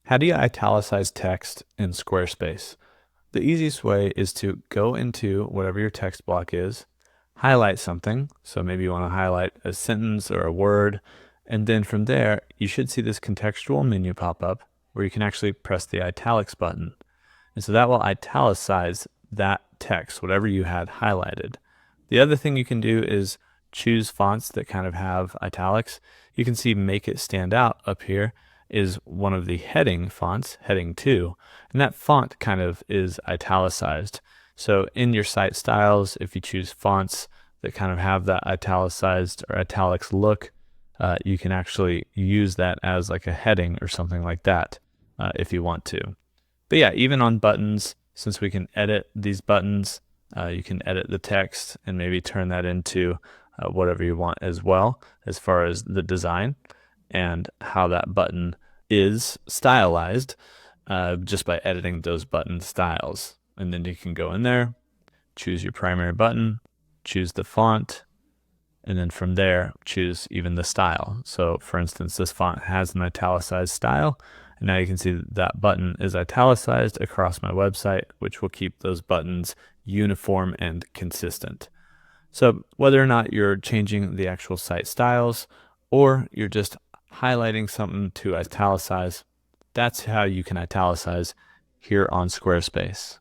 How do you italicize text in Squarespace? The easiest way is to go into whatever your text block is, highlight something. So maybe you want to highlight a sentence or a word. And then from there, you should see this contextual menu pop up where you can actually press the italics button. And so that will italicize that text, whatever you had highlighted. The other thing you can do is choose fonts that kind of have italics. You can see Make It Stand Out up here is one of the heading fonts, heading 2, and that font kind of is italicized. So in your site styles, if you choose fonts that kind of have that italicized or italics look, you can actually use that as like a heading or something like that if you want to. But yeah, even on buttons, since we can edit these buttons, you can edit the text and maybe turn that into whatever you want as well, as far as the design and how that button is stylized just by editing those button styles. And then you can go in there, choose your primary button, choose the font, and then from there, choose even the style. So for instance, this font has an italicized style, and now you can see that button is italicized across my website, which will keep those buttons uniform and consistent. So whether or not you're changing the actual site styles or you're just highlighting something to italicize, that's how you can italicize here on Squarespace.